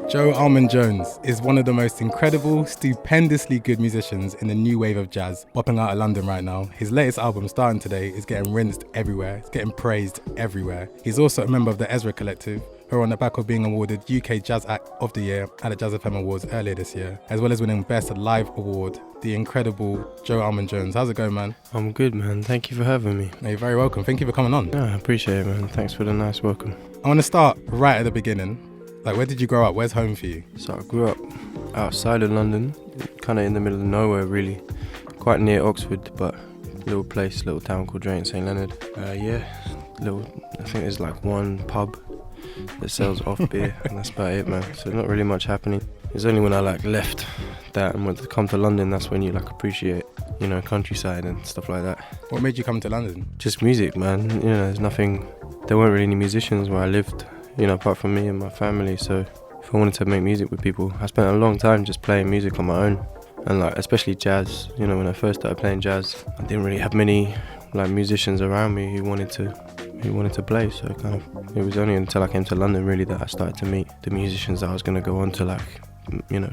Joe Armon Jones is one of the most incredible, stupendously good musicians in the new wave of jazz, bopping out of London right now. His latest album, Starting Today, is getting rinsed everywhere. It's getting praised everywhere. He's also a member of the Ezra Collective, who are on the back of being awarded UK Jazz Act of the Year at the Jazz FM Awards earlier this year, as well as winning Best Live Award. The incredible Joe Armon Jones. How's it going, man? I'm good, man. Thank you for having me. No, you're very welcome. Thank you for coming on. Yeah, I appreciate it, man. Thanks for the nice welcome. I want to start right at the beginning. Like, where did you grow up? Where's home for you? So I grew up outside of London, kind of in the middle of nowhere, really. Quite near Oxford, but little place, little town called Drayton St Leonard. I think there's like one pub that sells off beer, and that's about it, man. So not really much happening. It's only when I left that and went to come to London, that's when you appreciate, countryside and stuff like that. What made you come to London? Just music, man. There's nothing, there weren't really any musicians where I lived, apart from me and my family. So if I wanted to make music with people, I spent a long time just playing music on my own. And especially jazz, when I first started playing jazz, I didn't really have many musicians around me who wanted to play. So it was only until I came to London really that I started to meet the musicians that I was going to go on to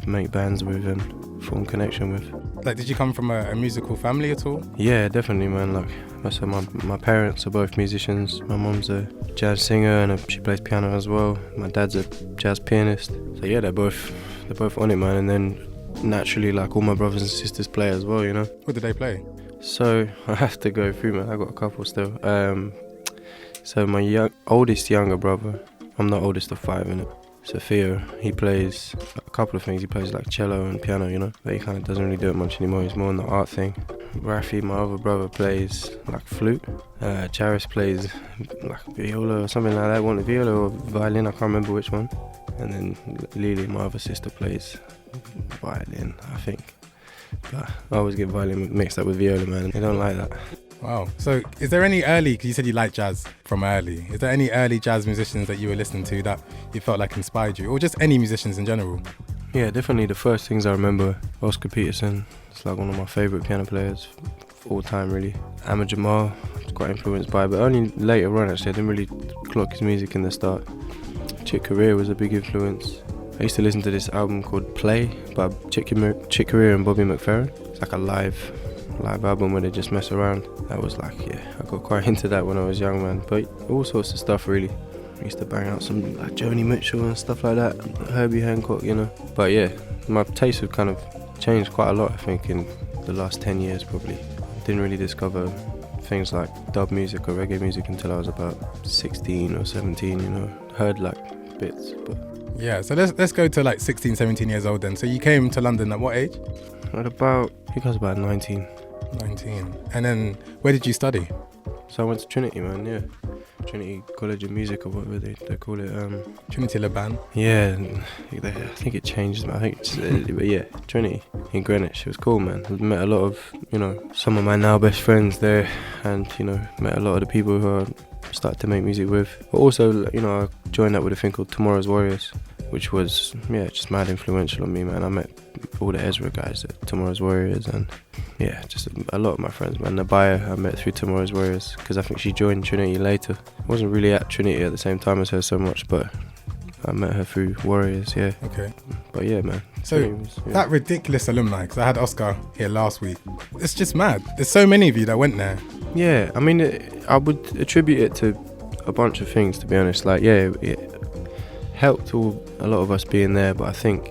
make bands with and form connection with. Did you come from a musical family at all? Yeah, definitely, man. So my parents are both musicians. My mum's a jazz singer and she plays piano as well. My dad's a jazz pianist. So yeah, they're both on it, man. And then naturally, all my brothers and sisters play as well, What do they play? So I have to go through, man. I got a couple still. So my oldest younger brother, I'm the oldest of five, innit? So Theo, he plays a couple of things. He plays cello and piano, but he kind of doesn't really do it much anymore. He's more on the art thing. Rafi, my other brother, plays flute. Charis plays viola or something like that. One viola or violin, I can't remember which one. And then Lily, my other sister, plays violin, I think. But I always get violin mixed up with viola, man. They don't like that. Wow. So is there any early, because you said you liked jazz from early, is there any early jazz musicians that you were listening to that you felt inspired you, or just any musicians in general? Yeah, definitely. The first things I remember, Oscar Peterson. It's one of my favourite piano players of all time, really. Ahmad Jamal, I was quite influenced by, but only later on, actually. I didn't really clock his music in the start. Chick Corea was a big influence. I used to listen to this album called Play by Chick Corea and Bobby McFerrin. It's a live album where they just mess around. That was I got quite into that when I was young, man. But all sorts of stuff, really. I used to bang out some Joni Mitchell and stuff like that, Herbie Hancock, But yeah, my tastes have kind of changed quite a lot, I think, in the last 10 years probably. Didn't really discover things like dub music or reggae music until I was about 16 or 17, Heard bits, but... Yeah, so let's go to 16, 17 years old then. So you came to London at what age? I think I was about 19. 19. And then where did you study? So I went to Trinity, man, yeah. Trinity College of Music or whatever they call it. Trinity Laban? Yeah, I think it changed. But yeah, Trinity in Greenwich. It was cool, man. I met a lot of, some of my now best friends there, and, met a lot of the people who I started to make music with. But also, I joined up with a thing called Tomorrow's Warriors, which was, just mad influential on me, man. I met all the Ezra guys at Tomorrow's Warriors, and just a lot of my friends, man. Nabaya I met through Tomorrow's Warriors, because I think she joined Trinity later. I wasn't really at Trinity at the same time as her so much, but I met her through Warriors, yeah. Okay. But yeah, man. So that ridiculous alumni, because I had Oscar here last week, it's just mad. There's so many of you that went there. Yeah, I mean, I would attribute it to a bunch of things, to be honest. It helped a lot of us being there, but I think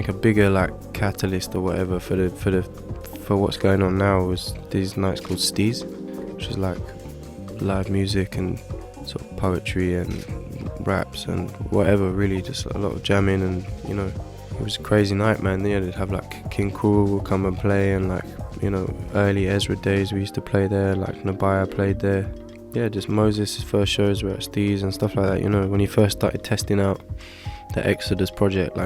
a bigger catalyst or whatever for what's going on now was these nights called Stees, which is live music and sort of poetry and raps and whatever, really, just a lot of jamming, and it was a crazy night, man. They'd have King Cruel will come and play, and early Ezra days we used to play there, Nabaya played there. Yeah, just Moses' first shows were at Steve's and stuff like that, when he first started testing out the Exodus project,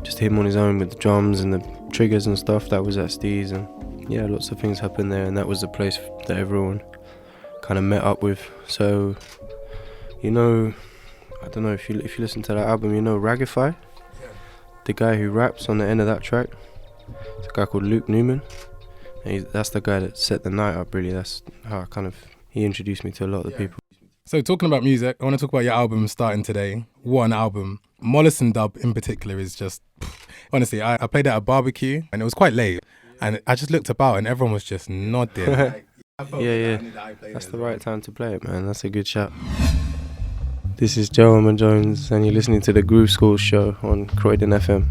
just him on his own with the drums and the triggers and stuff, that was at Steve's, and yeah, lots of things happened there, and that was the place that everyone kind of met up with. So, I don't know if you listen to that album, Ragify? Yeah. The guy who raps on the end of that track, it's a guy called Luke Newman, and that's the guy that set the night up, really. That's how he introduced me to a lot of the people. So talking about music, I want to talk about your album Starting Today. What an album. Mollison dub in particular is just, honestly, I played at a barbecue and it was quite late and I just looked about and everyone was just nodding. Yeah. That's the right time to play it, man. That's a good shout. This is Joe Armon Jones and you're listening to the Groove School show on Croydon FM.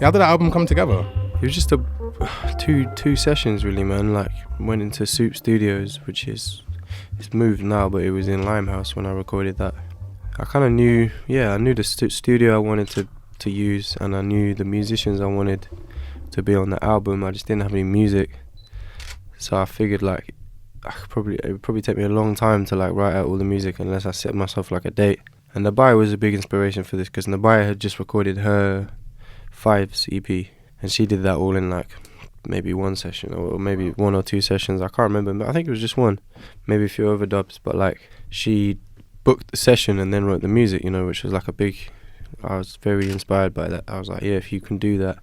How did that album come together? It was just two sessions really, man. Like, went into Soup Studios, which is, it's moved now, but it was in Limehouse when I recorded that. I kind of knew, I knew the studio I wanted to use, and I knew the musicians I wanted to be on the album. I just didn't have any music, so I figured like it would probably take me a long time to like write out all the music unless I set myself like a date. And Nabaya was a big inspiration for this because Nabaya had just recorded her Fives EP, and she did that all in like maybe one session or maybe one or two sessions. I can't remember, but I think it was just one, maybe a few overdubs. But like, she booked the session and then wrote the music, you know, which was like a big, I was very inspired by that. I was like, yeah, if you can do that,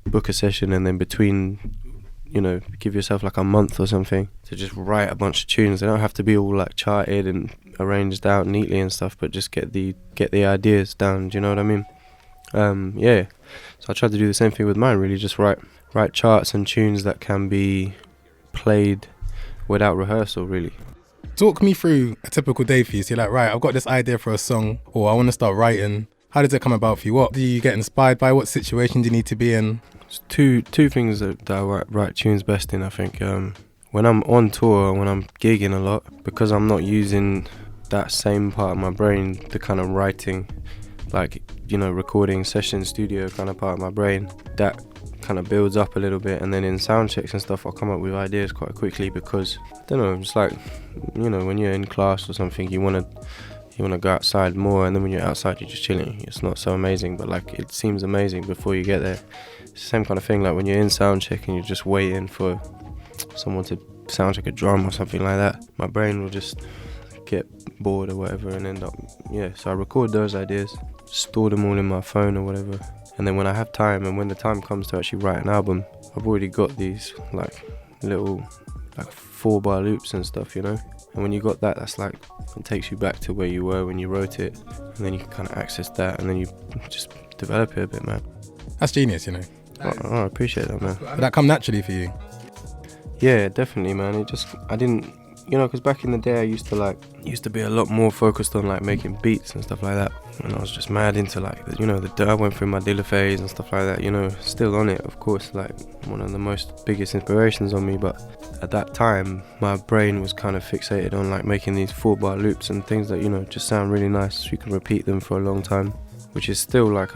book a session and then between give yourself like a month or something to just write a bunch of tunes. They don't have to be all like charted and arranged out neatly and stuff, but just get the ideas down. Do you know what I mean? Yeah. So I tried to do the same thing with mine. Really, just write charts and tunes that can be played without rehearsal. Really. Talk me through a typical day for you. So you're like, right, I've got this idea for a song, or I want to start writing. How does it come about for you? What do you get inspired by? What situation do you need to be in? It's two things that I write tunes best in, I think. When I'm on tour, when I'm gigging a lot, because I'm not using that same part of my brain, the kind of writing, like, recording, session, studio kind of part of my brain, that kind of builds up a little bit. And then in sound checks and stuff, I'll come up with ideas quite quickly because, I don't know, it's like, when you're in class or something, you want to go outside more, and then when you're outside, you're just chilling. It's not so amazing, but like, it seems amazing before you get there. It's the same kind of thing, like when you're in sound check and you're just waiting for someone to sound check a drum or something like that. My brain will just get bored or whatever and end up, so I record those ideas, store them all in my phone or whatever, and then when I have time and when the time comes to actually write an album, I've already got these like little like 4-bar loops and stuff, And when you got that, that's like, it takes you back to where you were when you wrote it, and then you can kind of access that, and then you just develop it a bit, man. That's genius, I appreciate that, man. Did that come naturally for you? Yeah, definitely, man. I didn't, because back in the day I used to be a lot more focused on like making beats and stuff like that, and I was just mad into like, I went through my Dilla phase and stuff like that, still on it, of course, like one of the biggest inspirations on me, but at that time my brain was kind of fixated on like making these 4-bar loops and things that, just sound really nice, so you can repeat them for a long time, which is still like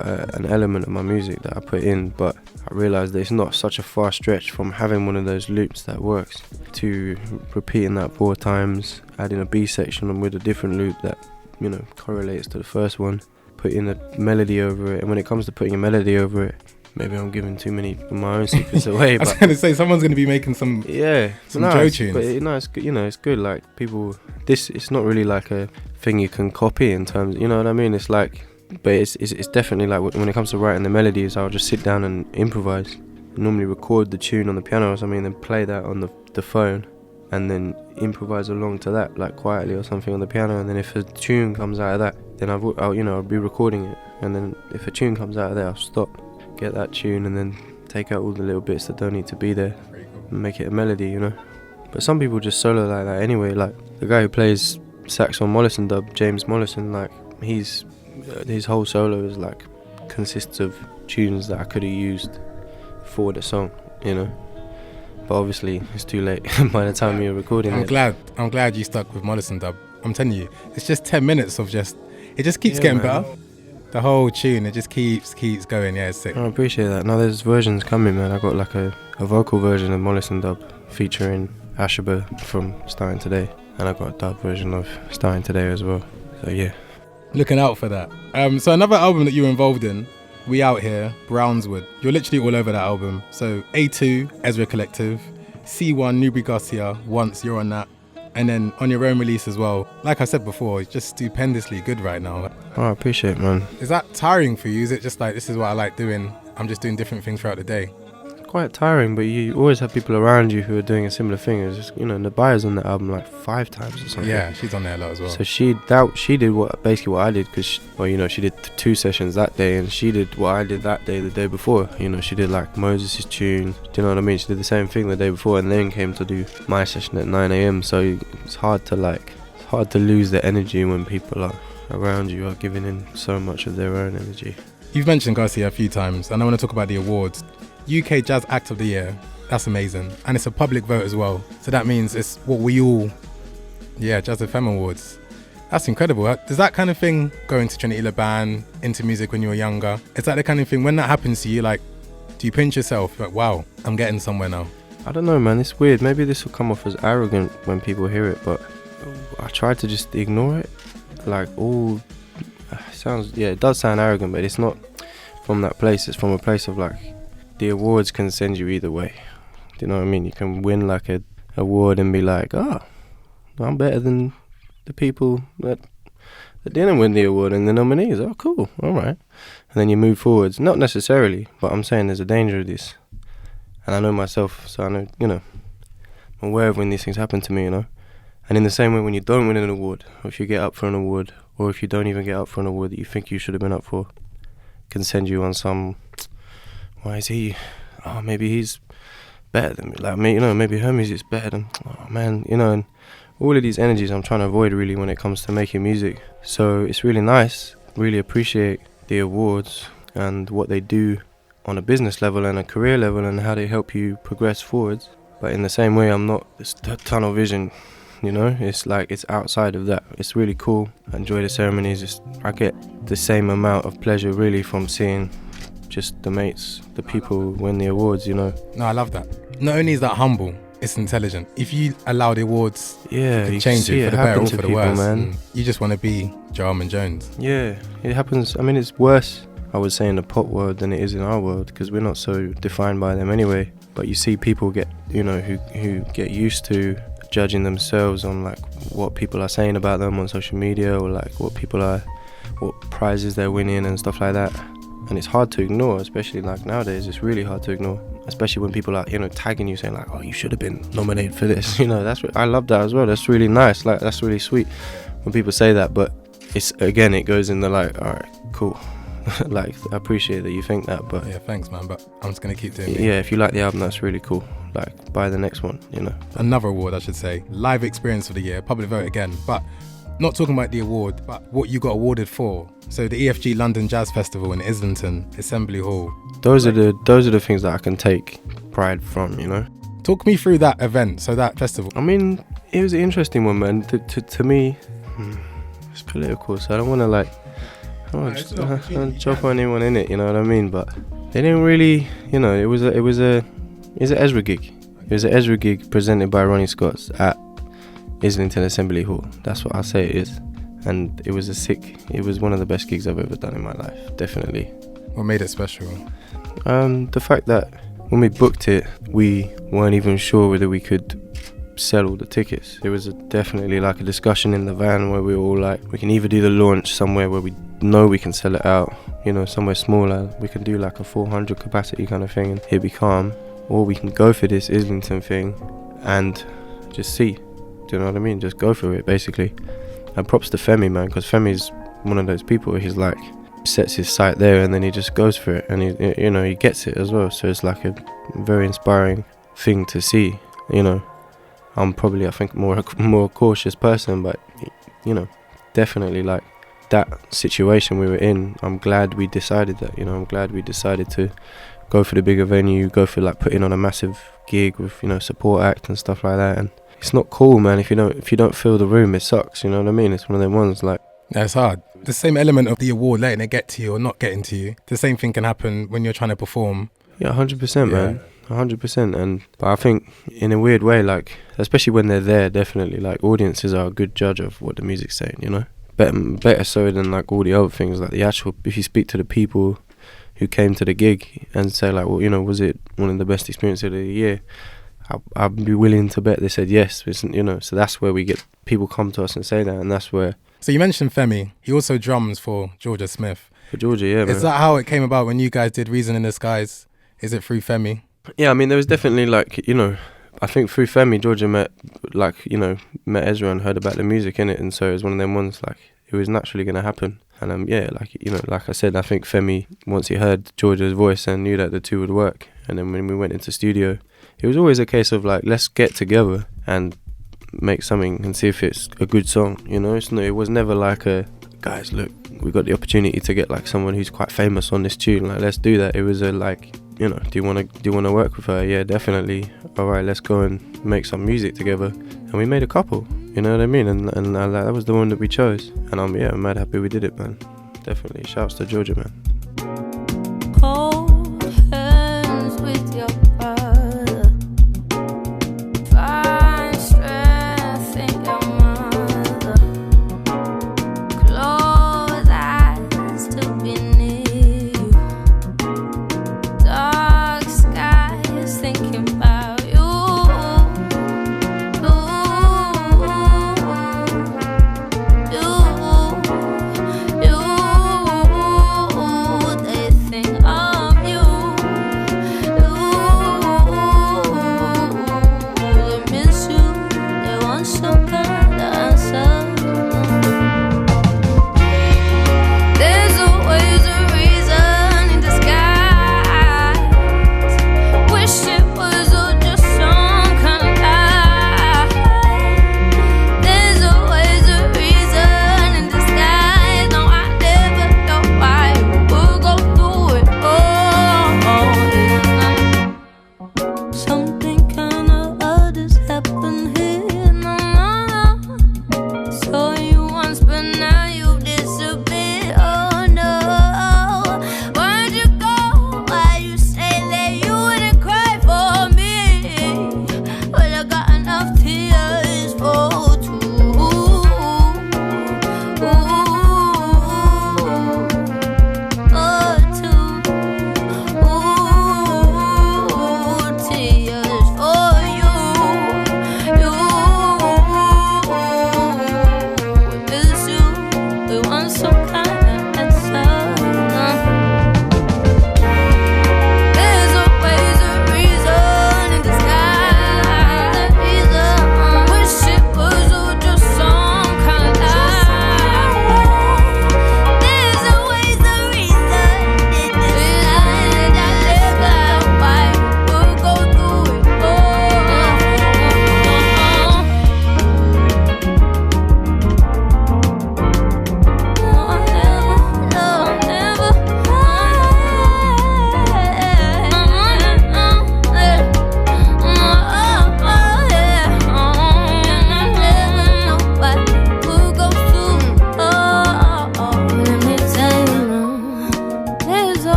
an element of my music that I put in, but I realised that it's not such a far stretch from having one of those loops that works to repeating that 4 times, adding a B section with a different loop that correlates to the first one, putting a melody over it. And when it comes to putting a melody over it, maybe I'm giving too many of my own secrets away. I was going to say, someone's going to be making some Joe tunes. But it's good. It's good. Like people, it's not really like a thing you can copy in terms. You know what I mean? It's like. But it's definitely like when it comes to writing the melodies, I'll just sit down and improvise. I normally record the tune on the piano or something, and then play that on the phone, and then improvise along to that, like quietly or something on the piano. And then if a tune comes out of that, then I'll be recording it. And then if a tune comes out of there, I'll stop, get that tune, and then take out all the little bits that don't need to be there, and make it a melody, But some people just solo like that anyway. Like the guy who plays sax on Mollison dub, James Mollison, like his whole solo is like consists of tunes that I could have used for the song, But obviously it's too late by the time you're recording it. I'm glad you stuck with Mollison dub. I'm telling you, it's just 10 minutes of it just keeps getting better. The whole tune, it just keeps going. Yeah, it's sick. I appreciate that. Now there's versions coming, man. I got like a vocal version of Mollison dub featuring Ashaba from Starting Today, and I got a dub version of Starting Today as well. So yeah. Looking out for that. So another album that you were involved in, We Out Here, Brownswood. You're literally all over that album. So A2, Ezra Collective, C1, Newbury Garcia, Once, you're on that. And then on your own release as well. Like I said before, it's just stupendously good right now. I appreciate it, man. Is that tiring for you? Is it just like, this is what I like doing, I'm just doing different things throughout the day? Quite tiring, but you always have people around you who are doing a similar thing. It's just, Nabaya's on the album like 5 times or something. Yeah, she's on there a lot as well. So she did basically what I did, because she did 2 sessions that day, and she did what I did that day, the day before. She did like Moses' tune. Do you know what I mean? She did the same thing the day before, and then came to do my session at 9 a.m. So it's hard to lose the energy when people are around you are giving in so much of their own energy. You've mentioned Garcia a few times, and I want to talk about the awards. UK Jazz Act of the Year, that's amazing, and it's a public vote as well, so that means it's what we all, Jazz FM Awards. That's incredible. Does that kind of thing, going to Trinity Laban, into music when you were younger, is that the kind of thing, when that happens to you, like, do you pinch yourself, like, wow, I'm getting somewhere now? I don't know, man, it's weird. Maybe this will come off as arrogant when people hear it, but I try to just ignore it. Like, it does sound arrogant, but it's not from that place. It's from a place of like, the awards can send you either way. Do you know what I mean? You can win like a award and be like, I'm better than the people that didn't win the award and the nominees. Oh, cool, all right. And then you move forwards. Not necessarily, but I'm saying there's a danger of this. And I know myself, so I know, I'm aware of when these things happen to me, And in the same way, when you don't win an award, or if you get up for an award, or if you don't even get up for an award that you think you should have been up for, can send you on some, why is he, maybe he's better than me, like me, maybe her music's better than, oh man, and all of these energies I'm trying to avoid really when it comes to making music. So it's really nice, really appreciate the awards and what they do on a business level and a career level and how they help you progress forwards. But in the same way, I'm not this tunnel vision, it's like it's outside of that. It's really cool. I enjoy the ceremonies. I get the same amount of pleasure really from seeing just the mates, the people win the awards, No, I love that. Not only is that humble, it's intelligent. If you allow the awards to change it for the better or for the worse, man. You just want to be Armon Jones. Yeah, it happens. I mean, it's worse, I would say, in the pop world than it is in our world, because we're not so defined by them anyway. But you see people get, who get used to judging themselves on like what people are saying about them on social media, or like what prizes they're winning and stuff like that. And it's hard to ignore, especially like nowadays. It's really hard to ignore, especially when people are, tagging you, saying like, "Oh, you should have been nominated for this." I love that as well. That's really nice. Like, that's really sweet when people say that. But it goes in the like, all right, cool. Like, I appreciate that you think that, but yeah, thanks, man. But I'm just gonna keep doing it. Yeah, if you like the album, that's really cool. Like, buy the next one. Another award, I should say, Live Experience of the Year, public vote again, but not talking about the award, but what you got awarded for. So the EFG London Jazz Festival in Islington Assembly Hall. Those are the things that I can take pride from. Talk me through that event, so that festival. I mean, it was an interesting one, man. To me, it's political, so I don't want to chop on anyone in it, you know what I mean? But they didn't really, it was an Ezra gig. It was an Ezra gig presented by Ronnie Scott's at Islington Assembly Hall. That's what I say it is. And it was one of the best gigs I've ever done in my life, definitely. What made it special? The fact that when we booked it, we weren't even sure whether we could sell all the tickets. There was definitely like a discussion in the van where we were all like, we can either do the launch somewhere where we know we can sell it out, somewhere smaller, we can do like a 400 capacity kind of thing and it'd be calm, or we can go for this Islington thing and just see, do you know what I mean? Just go for it, basically. And props to Femi, man, because Femi's one of those people where he's like, sets his sight there and then he just goes for it and he gets it as well. So it's like a very inspiring thing to see, I'm probably, I think, more cautious person, but definitely like that situation we were in, I'm glad we decided that. I'm glad we decided to go for the bigger venue, go for like putting on a massive gig with support act and stuff like that. And it's not cool, man. If you don't fill the room, it sucks. You know what I mean? It's one of them ones like. Yeah, it's hard. The same element of the award letting it get to you or not getting to you. The same thing can happen when you're trying to perform. Yeah, 100%, man. 100%. But I think in a weird way, like, especially when they're there, definitely, like, audiences are a good judge of what the music's saying, better so than like all the other things, like the actual, if you speak to the people who came to the gig and say like, well, was it one of the best experiences of the year, I'd be willing to bet they said yes. So that's where we get people come to us and say that, and that's where. So you mentioned Femi. He also drums for Georgia Smith. For Georgia, yeah, man. Is that how it came about when you guys did Reason in the Skies? Is it through Femi? Yeah, I mean, there was definitely like, I think through Femi, Georgia met Ezra and heard about the music in it, and so it was one of them ones like it was naturally going to happen. And like I said, I think Femi, once he heard Georgia's voice and knew that the two would work, and then when we went into studio, it was always a case of like, let's get together and make something and see if it's a good song. It was never like a, guys, look, we got the opportunity to get like someone who's quite famous on this tune, like let's do that. It was a like, do you want to work with her? Yeah, definitely. All right, let's go and make some music together. And we made a couple, you know what I mean? And that was the one that we chose. And I'm mad happy we did it, man. Definitely. Shouts to Georgia, man. Cold hands with your brother. Find strength in your mother. Close eyes to be near you. Dark skies thinking about you.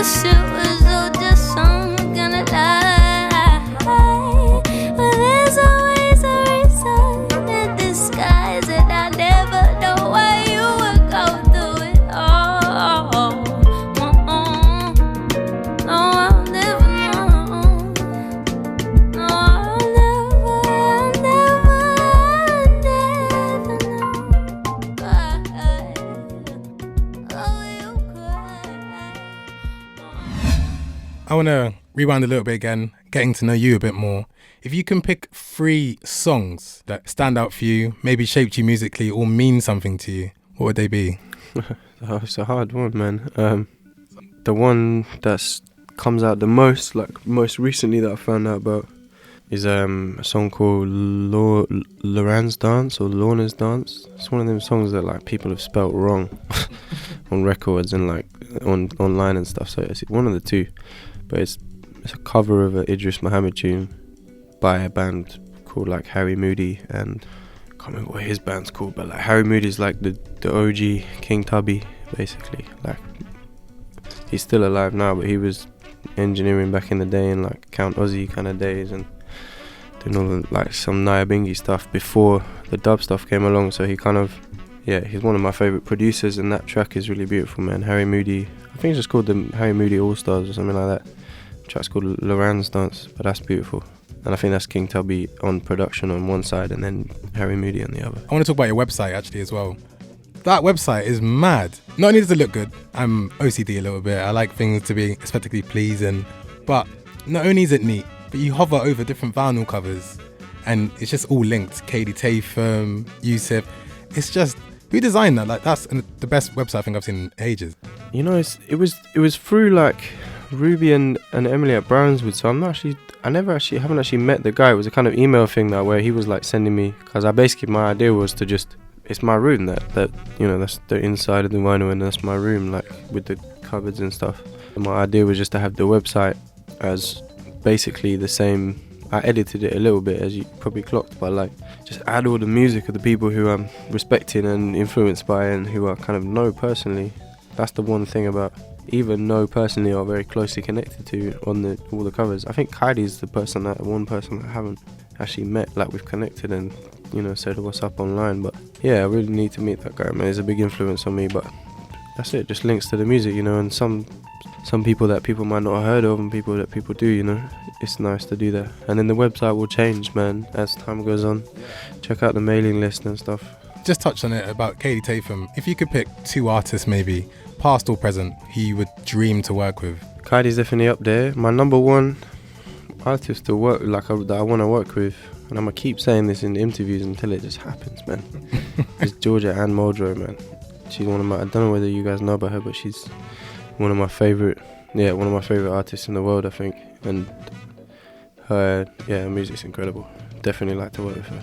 wish it was all just some kind of lie. But there's always a reason in disguise, and I never know why you would go through it all. No, I'll never know. No, I'll never know. Why? Oh, you cry. I want to rewind a little bit again, getting to know you a bit more. If you can pick 3 songs that stand out for you, maybe shaped you musically or mean something to you, what would they be? Oh, it's a hard one, man. The one that comes out the most, like most recently that I found out about, is a song called Lorraine's Dance or Lorna's Dance. It's one of them songs that like people have spelt wrong on records and like online and stuff. So it's one of the two, but it's a cover of a Idris Muhammad tune by a band called like Harry Moody, and I can't remember what his band's called, but like Harry Moody's like the OG King Tubby basically. Like he's still alive now, but he was engineering back in the day in like Count Ozzy kind of days and doing all the, like some Nyabingi stuff before the dub stuff came along. So he kind of, yeah, he's one of my favourite producers, and that track is really beautiful, man. Harry Moody, I think it's just called the Harry Moody All Stars or something like that. The track's called Lorraine's Dance, but that's beautiful. And I think that's King Tubby on production on one side and then Harry Moody on the other. I want to talk about your website actually as well. That website is mad. Not only does it look good, I'm OCD a little bit. I like things to be aesthetically pleasing, but not only is it neat, but you hover over different vinyl covers and it's just all linked. Katie Tatham, Yusuf. It's just, who designed that? Like that's the best website I think I've seen in ages. You know, it was through like Ruby and Emily at Brownswood, so I haven't actually met the guy. It was a kind of email thing that where he was like sending me, because my idea was to just, it's my room that you know, that's the inside of the vinyl and that's my room, like with the cupboards and stuff. And my idea was just to have the website as basically the same. I edited it a little bit, as you probably clocked, but like just add all the music of the people who I'm respecting and influenced by and who I kind of know personally. That's the one thing about even know personally or very closely connected to on all the covers. I think Kylie's one person that I haven't actually met, like we've connected and, you know, said what's up online. But yeah, I really need to meet that guy, man. He's a big influence on me, but that's it, just links to the music, you know, and some people that people might not have heard of and people that people do, you know. It's nice to do that. And then the website will change, man, as time goes on. Check out the mailing list and stuff. Just touched on it about Katie Tatham. If you could pick 2 artists maybe, past or present, who you would dream to work with? Kylie's definitely up there. My number one artist to work that I want to work with, and I'm going to keep saying this in interviews until it just happens, man, is Georgia Ann Muldrow, man. She's one of my, I don't know whether you guys know about her, but she's one of my favourite artists in the world, I think. And her music's incredible. Definitely like to work with her.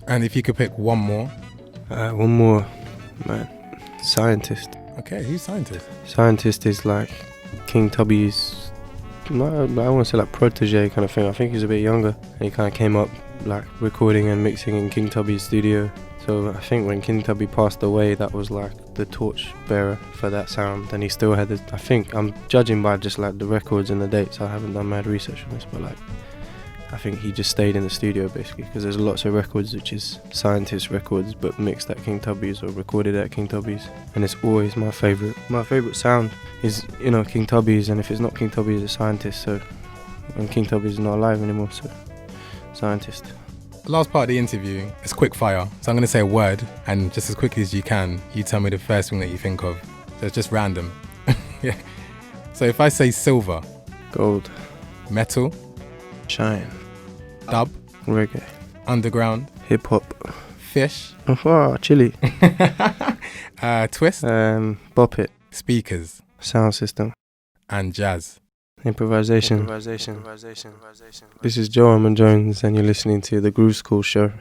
And if you could pick one more? One more, man. Scientist. Okay, who's Scientist? Scientist is like King Tubby's, I want to say like protege kind of thing. I think he's a bit younger and he kind of came up like recording and mixing in King Tubby's studio. So I think when King Tubby passed away, that was like the torch bearer for that sound, and he still had it. I think I'm judging by just like the records and the dates. I haven't done mad research on this, but like I think he just stayed in the studio basically, because there's lots of records which is Scientist records but mixed at King Tubby's or recorded at King Tubby's, and it's always my favourite sound is, you know, King Tubby's, and if it's not King Tubby's, it's Scientist. So, and King Tubby's is not alive anymore, so Scientist. The last part of the interview is quick fire, so I'm going to say a word, and just as quickly as you can, you tell me the first thing that you think of. So it's just random. Yeah. So if I say silver, Gold, metal, shine, dub, reggae, underground, hip hop, fish, chili, twist, bop it, speakers, sound system, and jazz. Improvisation. This is Joe Armon Jones, and you're listening to The Groove School Show.